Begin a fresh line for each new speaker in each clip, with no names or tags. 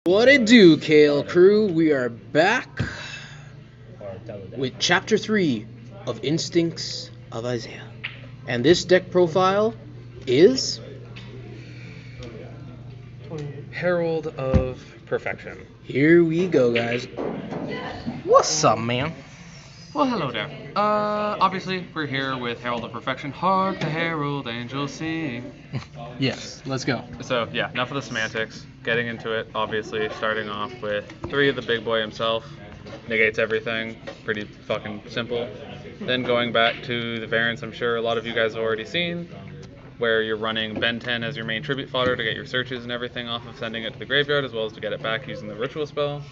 What it do, Kale crew? We are back with Chapter 3 of Instincts of Isaiah. And this deck profile is...
Herald of Perfection.
Here we go, guys. What's up, man?
Well, hello there. Obviously, we're here with Herald of Perfection. Hark the herald angels sing.
Yes, let's go.
So, yeah, enough of the semantics. Getting into it, obviously, starting off with 3 of the big boy himself. Negates everything. Pretty fucking simple. Then going back to the variants I'm sure a lot of you guys have already seen, where you're running Ben 10 as your main tribute fodder to get your searches and everything off of sending it to the graveyard, as well as to get it back using the ritual spell.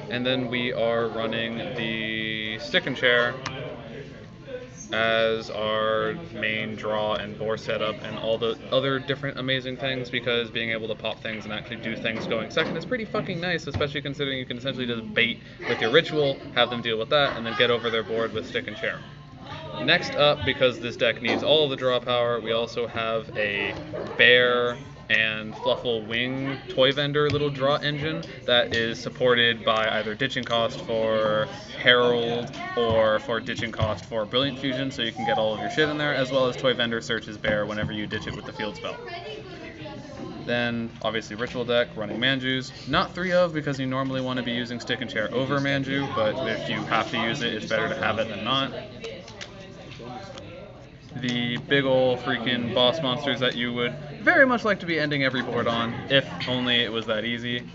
And then we are running the Stick and Chair as our main draw and board setup and all the other different amazing things, because being able to pop things and actually do things going second is pretty fucking nice, especially considering you can essentially just bait with your ritual, have them deal with that, and then get over their board with Stick and Chair. Next up, because this deck needs all of the draw power, we also have a Bear and Fluffle Wing toy vendor little draw engine that is supported by either ditching cost for Herald or for ditching cost for Brilliant Fusion, so you can get all of your shit in there, as well as toy vendor searches Bear whenever you ditch it with the field spell. Then, obviously, Ritual deck, running Manjus. Not 3 of, because you normally want to be using Stick and Chair over Manju, but if you have to use it, it's better to have it than not. The big ol' freaking boss monsters that you would very much like to be ending every board on, if only it was that easy.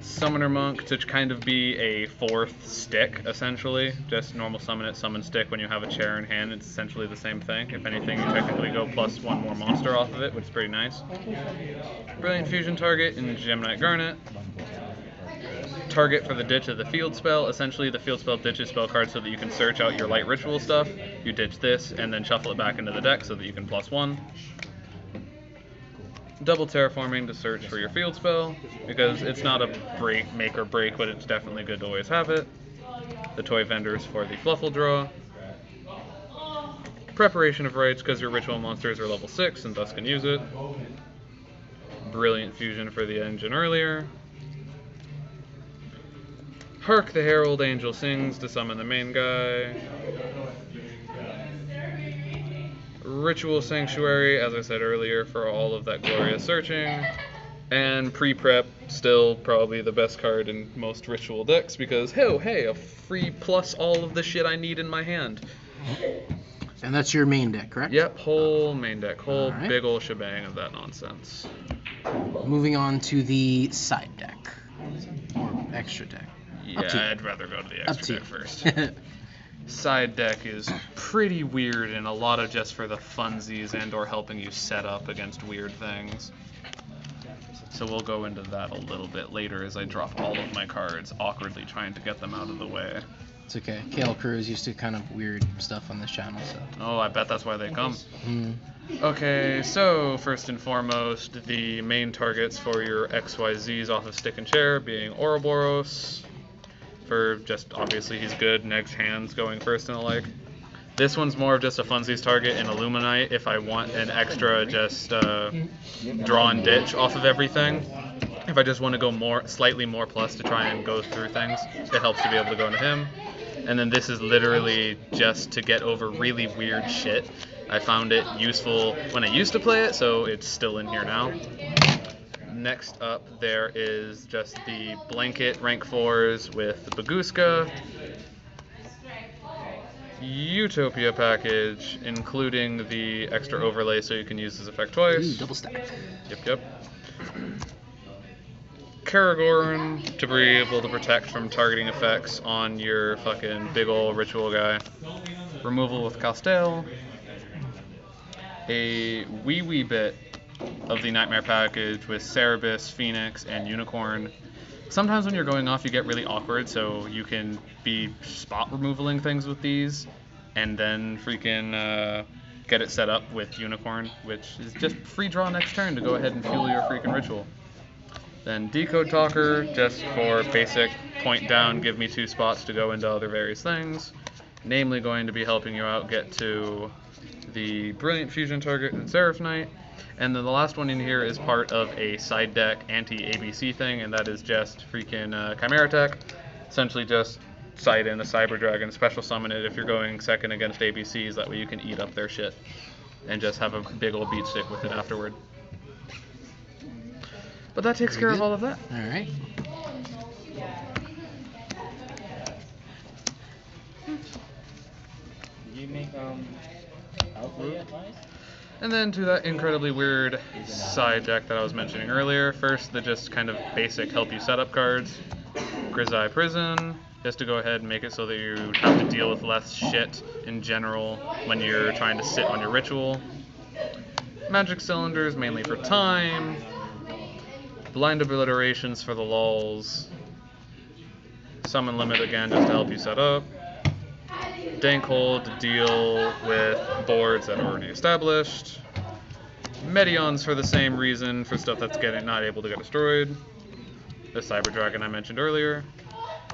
Summoner Monk to kind of be a 4th stick, essentially. Just normal summon it, summon stick when you have a chair in hand. It's essentially the same thing. If anything, you technically go plus 1 more monster off of it, which is pretty nice. Brilliant Fusion target in Gemini Garnet. Target for the ditch of the field spell. Essentially, the field spell ditches spell cards so that you can search out your light ritual stuff. You ditch this and then shuffle it back into the deck so that you can plus 1. Double terraforming to search for your field spell, because it's not a make or break, but it's definitely good to always have it. The toy vendors for the Fluffle draw. Preparation of rites, because your ritual monsters are level 6 and thus can use it. Brilliant Fusion for the engine earlier. Hark the Herald Angel Sings to summon the main guy. Ritual Sanctuary, as I said earlier, for all of that glorious searching. And Pre-Prep, still probably the best card in most Ritual decks, because, hey, a free plus all of the shit I need in my hand.
And that's your main deck, correct?
Yep, whole main deck, whole
right.
big ol' shebang of that nonsense.
Moving on to the side deck, or extra deck.
Yeah, I'd rather go to the extra deck first. Side deck is pretty weird and a lot of just for the funsies and or helping you set up against weird things. So we'll go into that a little bit later as I drop all of my cards, awkwardly trying to get them out of the way.
It's okay. Kale crew is used to kind of weird stuff on this channel, so...
Oh, I bet that's why they come. Okay, so first and foremost, the main targets for your XYZs off of Stick and Chair being Ouroboros, for just, obviously he's good, next hands going first and the like. This one's more of just a funsies target in Illuminite if I want an extra just draw and ditch off of everything. If I just want to go slightly more plus to try and go through things, it helps to be able to go into him. And then this is literally just to get over really weird shit. I found it useful when I used to play it, so it's still in here now. Next up, there is just the blanket rank 4s with the Baguska, Utopia package, including the extra overlay so you can use this effect twice.
Ooh, double stack.
Yep. Karagorn to be able to protect from targeting effects on your fucking big ol' ritual guy. Removal with Castell. A wee bit of the Nightmare package with Cerebus, Phoenix, and Unicorn. Sometimes when you're going off you get really awkward, so you can be spot removaling things with these and then freaking get it set up with Unicorn, which is just free draw next turn to go ahead and fuel your freaking ritual. Then Decode Talker, just for basic point down, give me 2 spots to go into other various things. Namely going to be helping you out get to the Brilliant Fusion target in Seraph Knight, And then the last one in here is part of a side deck anti-ABC thing, and that is just freaking Chimera Tech. Essentially just side in a Cyber Dragon, special summon it if you're going second against ABCs, that way you can eat up their shit. And just have a big old beat stick with it afterward. But that takes care of all of that.
Alright.
You make outlay advice?
And then to that incredibly weird side deck that I was mentioning earlier. First, the just kind of basic help you setup cards. Grizzly Prison, just to go ahead and make it so that you have to deal with less shit in general when you're trying to sit on your ritual. Magic Cylinders, mainly for time. Blind Obliterations for the lulz. Summon Limit again, just to help you set up. Dank Hold to deal with boards that are already established. Meteons for the same reason, for stuff that's not able to get destroyed. The Cyber Dragon I mentioned earlier.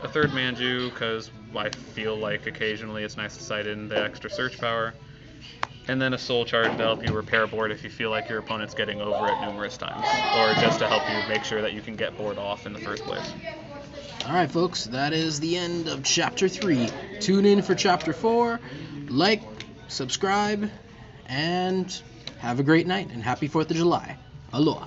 A third Manju, because I feel like occasionally it's nice to sight in the extra search power. And then a Soul Charge to help you repair board if you feel like your opponent's getting over it numerous times. Or just to help you make sure that you can get board off in the first place.
Alright, folks, that is the end of Chapter 3. Tune in for Chapter 4. Like, subscribe, and have a great night, and happy 4th of July. Aloha.